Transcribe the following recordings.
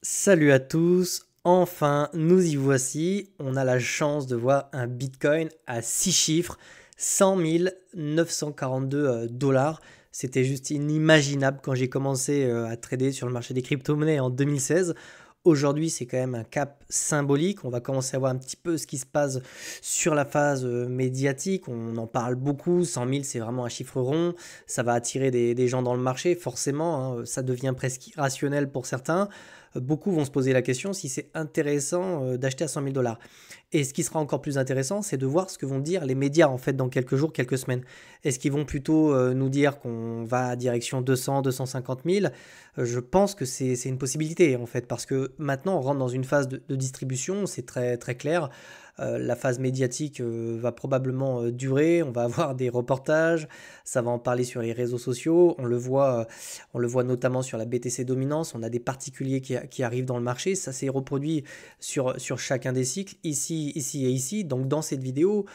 Salut à tous, enfin nous y voici, on a la chance de voir un Bitcoin à 6 chiffres, 100 942 dollars. C'était juste inimaginable quand j'ai commencé à trader sur le marché des crypto-monnaies en 2016. Aujourd'hui, c'est quand même un cap symbolique. On va commencer à voir un petit peu ce qui se passe sur la phase médiatique. On en parle beaucoup. 100 000, c'est vraiment un chiffre rond. Ça va attirer des gens dans le marché, forcément, hein. Ça devient presque irrationnel pour certains. Beaucoup vont se poser la question si c'est intéressant d'acheter à 100 000 dollars. Et ce qui sera encore plus intéressant, c'est de voir ce que vont dire les médias en fait dans quelques jours, quelques semaines. Est-ce qu'ils vont plutôt nous dire qu'on va à direction 200, 250 000? Je pense que c'est une possibilité en fait, parce que maintenant on rentre dans une phase de distribution, c'est très, très clair. La phase médiatique va probablement durer, on va avoir des reportages, ça va en parler sur les réseaux sociaux, on le voit notamment sur la BTC Dominance, on a des particuliers qui arrivent dans le marché, ça s'est reproduit sur chacun des cycles, ici et ici. Donc dans cette vidéo,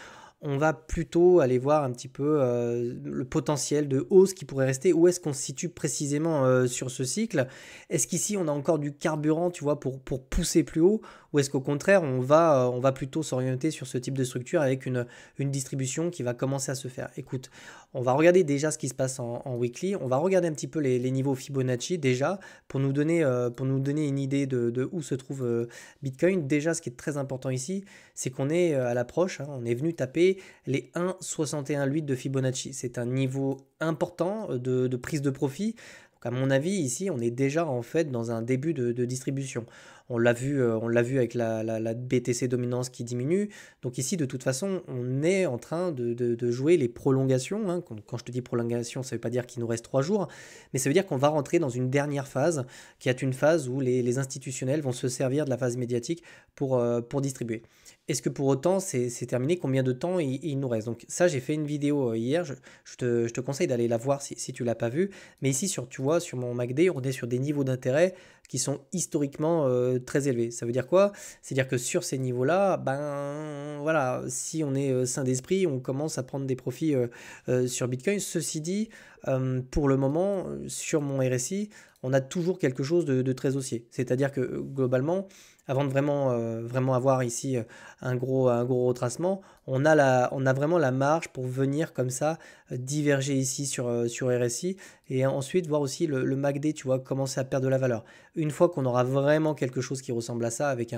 on va plutôt aller voir un petit peu le potentiel de hausse qui pourrait rester. Où est-ce qu'on se situe précisément sur ce cycle? Est-ce qu'ici on a encore du carburant, tu vois, pour pousser plus haut? Ou est-ce qu'au contraire on va plutôt s'orienter sur ce type de structure avec une distribution qui va commencer à se faire? Écoute, on va regarder déjà ce qui se passe en weekly. On va regarder un petit peu les niveaux Fibonacci déjà pour nous donner une idée de où se trouve Bitcoin. Déjà, ce qui est très important ici, c'est qu'on est à l'approche, hein, on est venu taper les 1,61,8 de Fibonacci. C'est un niveau important de prise de profit. Donc à mon avis, ici, on est déjà en fait dans un début de distribution. On l'a vu avec la BTC dominance qui diminue. Donc ici, de toute façon, on est en train de jouer les prolongations, hein. Quand je te dis prolongation, ça ne veut pas dire qu'il nous reste 3 jours, mais ça veut dire qu'on va rentrer dans une dernière phase, qui est une phase où les institutionnels vont se servir de la phase médiatique pour distribuer. Est-ce que pour autant c'est terminé? Combien de temps il nous reste? Donc ça, j'ai fait une vidéo hier, je te conseille d'aller la voir si tu ne l'as pas vue. Mais ici, tu vois, sur mon MACD, on est sur des niveaux d'intérêt qui sont historiquement très élevés. Ça veut dire quoi? C'est-à-dire que sur ces niveaux-là, ben voilà, si on est sain d'esprit, on commence à prendre des profits sur Bitcoin. Ceci dit, pour le moment, sur mon RSI, on a toujours quelque chose de très haussier. C'est-à-dire que globalement, avant de vraiment avoir ici un gros retracement, on a vraiment la marge pour venir comme ça diverger ici sur RSI et ensuite voir aussi le MACD, tu vois, commencer à perdre de la valeur. Une fois qu'on aura vraiment quelque chose qui ressemble à ça, avec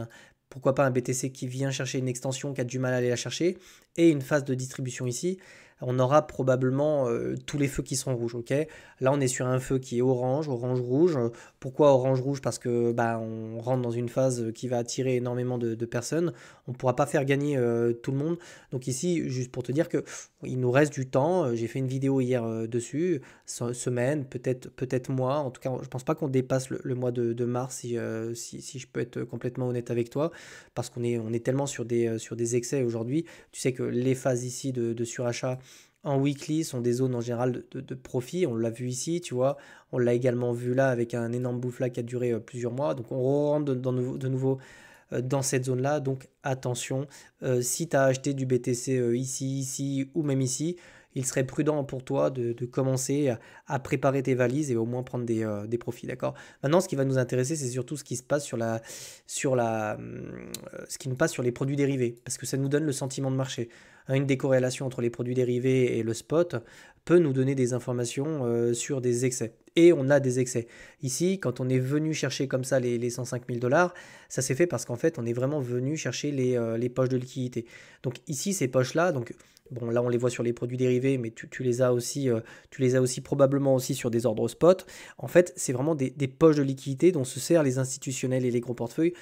pourquoi pas un BTC qui vient chercher une extension, qui a du mal à aller la chercher, et une phase de distribution ici, on aura probablement tous les feux qui sont rouges, ok? Là, on est sur un feu qui est orange, orange-rouge. Pourquoi orange-rouge? Parce que bah, on rentre dans une phase qui va attirer énormément de personnes. On ne pourra pas faire gagner tout le monde. Donc ici, juste pour te dire que il nous reste du temps. J'ai fait une vidéo hier dessus, semaine, peut-être mois. En tout cas, je pense pas qu'on dépasse le mois de mars, si je peux être complètement honnête avec toi, parce on est tellement sur des excès aujourd'hui. Tu sais que les phases ici de surachat en weekly sont des zones en général de profit. On l'a vu ici, tu vois. On l'a également vu là avec un énorme bouffe qui a duré plusieurs mois. Donc on rentre de nouveau dans cette zone-là. Donc attention, si tu as acheté du BTC ici ou même ici, il serait prudent pour toi de commencer à préparer tes valises et au moins prendre des profits, d'accord? Maintenant, ce qui va nous intéresser, c'est surtout ce qui se passe ce qui nous passe sur les produits dérivés, parce que ça nous donne le sentiment de marché. Hein, une décorrélation entre les produits dérivés et le spot peut nous donner des informations sur des excès. Et on a des excès. Ici, quand on est venu chercher comme ça les 105 000 dollars, ça s'est fait parce qu'en fait, on est vraiment venu chercher les poches de liquidité. Donc ici, ces poches-là, donc bon, là on les voit sur les produits dérivés, mais tu les as aussi probablement aussi sur des ordres spot. En fait, c'est vraiment des poches de liquidité dont se servent les institutionnels et les gros portefeuilles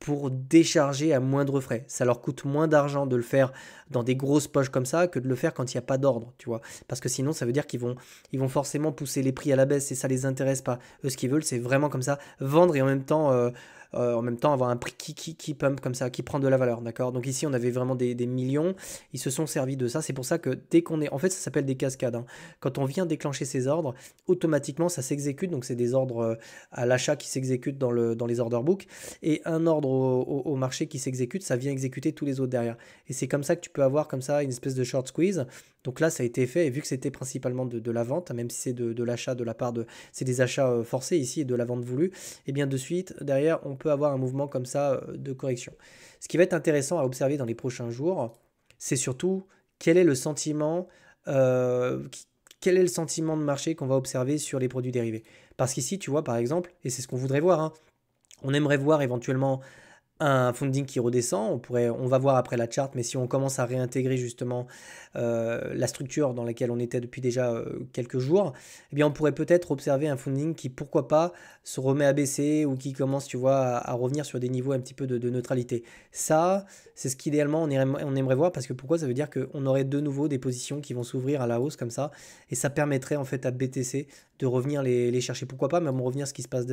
pour décharger à moindre frais. Ça leur coûte moins d'argent de le faire dans des grosses poches comme ça que de le faire quand il n'y a pas d'ordre, tu vois. Parce que sinon, ça veut dire ils vont forcément pousser les prix à la baisse et ça les intéresse pas. Eux, ce qu'ils veulent, c'est vraiment comme ça, vendre et en même temps avoir un prix qui pump comme ça, qui prend de la valeur, d'accord? Donc ici, on avait vraiment des millions. Ils se sont servis de ça. C'est pour ça que dès qu'on est... En fait, ça s'appelle des cascades, hein. Quand on vient déclencher ces ordres, automatiquement, ça s'exécute. Donc c'est des ordres à l'achat qui s'exécutent dans les order books et un ordre au marché qui s'exécute, ça vient exécuter tous les autres derrière. Et c'est comme ça que tu peux avoir comme ça une espèce de short squeeze Donc là, ça a été fait, et vu que c'était principalement de la vente, même si c'est de l'achat de la part de... C'est des achats forcés ici et de la vente voulue, et bien de suite, derrière, on peut avoir un mouvement comme ça de correction. Ce qui va être intéressant à observer dans les prochains jours, c'est surtout quel est le sentiment, euh, qui- quel est le sentiment de marché qu'on va observer sur les produits dérivés. Parce qu'ici, tu vois, par exemple, et c'est ce qu'on voudrait voir, hein, on aimerait voir éventuellement un funding qui redescend. On va voir après la charte, mais si on commence à réintégrer justement la structure dans laquelle on était depuis déjà quelques jours, eh bien on pourrait peut-être observer un funding qui, pourquoi pas, se remet à baisser ou qui commence, tu vois, à revenir sur des niveaux un petit peu de neutralité. Ça, c'est ce qu'idéalement on aimerait voir, parce que pourquoi? Ça veut dire qu'on aurait de nouveau des positions qui vont s'ouvrir à la hausse comme ça, et ça permettrait en fait à BTC de revenir les chercher. Pourquoi pas même revenir ce qui se passe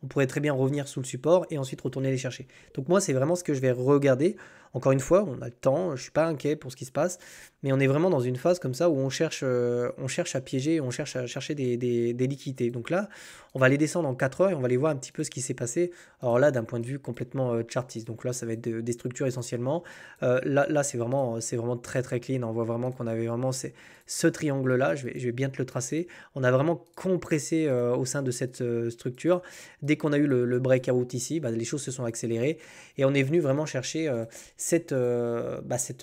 on pourrait très bien revenir sous le support et ensuite retourner les chercher. Donc moi, c'est vraiment ce que je vais regarder. Encore une fois, on a le temps, je ne suis pas inquiet pour ce qui se passe, mais on est vraiment dans une phase comme ça où on cherche à piéger, on cherche à chercher des liquidités. Donc là, on va les descendre en 4 heures et on va aller voir un petit peu ce qui s'est passé. Alors là, d'un point de vue complètement chartiste. Donc là, ça va être des structures essentiellement. Là c'est vraiment très très clean. On voit vraiment qu'on avait vraiment ce triangle-là. Je vais bien te le tracer. On a vraiment compressé au sein de cette structure. Dès qu'on a eu le breakout ici, bah, les choses se sont accélérées et on est venu vraiment chercher cette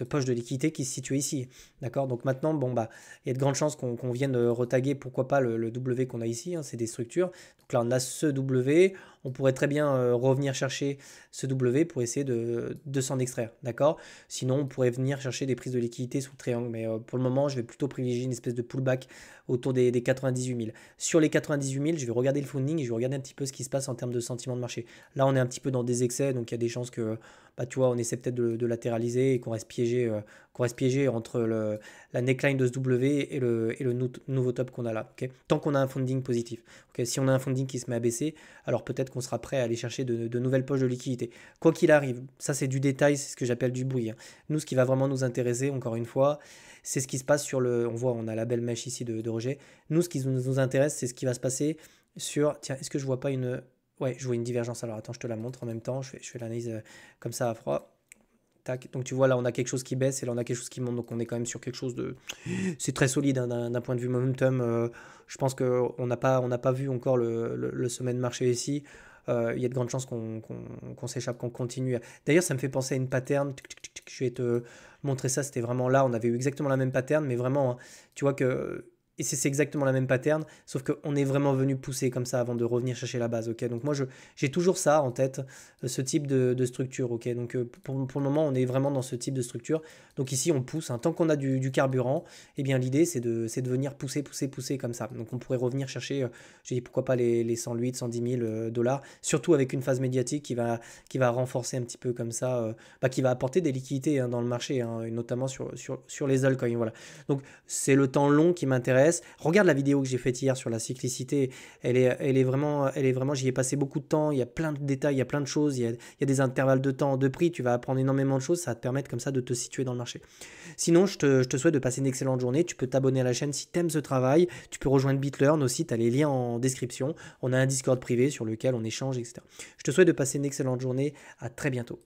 poche de liquidité qui se situe ici. D'accord? Donc maintenant, bon, bah, il y a de grandes chances qu'on vienne retaguer, pourquoi pas, le W qu'on a ici, hein, c'est des structures. Donc là, on a ce W, on pourrait très bien revenir chercher ce W pour essayer de s'en extraire. D'accord? Sinon, on pourrait venir chercher des prises de liquidité sous le triangle, mais pour le moment, je vais plutôt privilégier une espèce de pullback autour des 98 000. Sur les 98 000, je vais regarder le funding et je vais regarder un petit peu ce qui se passe en termes de sentiment de marché. Là, on est un petit peu dans des excès, donc il y a des chances que, bah, tu vois, on essaie peut-être de latéraliser et qu'on reste piégé entre la neckline de ce W et le nouveau top qu'on a là. Okay, tant qu'on a un funding positif. Okay, si on a un funding qui se met à baisser, alors peut-être qu'on sera prêt à aller chercher de nouvelles poches de liquidité. Quoi qu'il arrive, ça c'est du détail, c'est ce que j'appelle du bruit, hein. Nous, ce qui va vraiment nous intéresser, encore une fois, c'est ce qui se passe sur le... On voit, on a la belle mèche ici de rejet. Nous, ce qui nous intéresse, c'est ce qui va se passer sur... Tiens, est-ce que je vois pas une... Ouais, je vois une divergence. Alors attends, je te la montre en même temps. Je fais l'analyse comme ça à froid. Tac. Donc tu vois, là, on a quelque chose qui baisse et là, on a quelque chose qui monte. Donc on est quand même sur quelque chose de... C'est très solide, hein, d'un point de vue momentum. Je pense qu'on n'a pas vu encore le sommet de marché ici. Il y a de grandes chances qu'on s'échappe, qu'on continue. D'ailleurs, ça me fait penser à une pattern. Je vais te montrer ça. C'était vraiment là. On avait eu exactement la même pattern, mais vraiment, hein, tu vois que... Et c'est exactement la même pattern, sauf qu'on est vraiment venu pousser comme ça avant de revenir chercher la base. Ok, donc moi, j'ai toujours ça en tête, ce type de structure. Ok, donc pour le moment, on est vraiment dans ce type de structure. Donc ici, on pousse, hein. Tant qu'on a du carburant, eh bien l'idée, c'est de venir pousser comme ça. Donc on pourrait revenir chercher, j'ai dit pourquoi pas les 108, 110 000 dollars, surtout avec une phase médiatique qui va renforcer un petit peu comme ça, qui va apporter des liquidités, hein, dans le marché, hein, et notamment sur les altcoins. Voilà. Donc c'est le temps long qui m'intéresse. Regarde la vidéo que j'ai faite hier sur la cyclicité. Elle est vraiment, j'y ai passé beaucoup de temps. Il y a plein de détails, il y a plein de choses. Il y a des intervalles de temps, de prix. Tu vas apprendre énormément de choses. Ça va te permettre comme ça de te situer dans le marché. Sinon, je te souhaite de passer une excellente journée. Tu peux t'abonner à la chaîne si tu aimes ce travail. Tu peux rejoindre BitLearn aussi. Tu as les liens en description. On a un Discord privé sur lequel on échange, etc. Je te souhaite de passer une excellente journée. À très bientôt.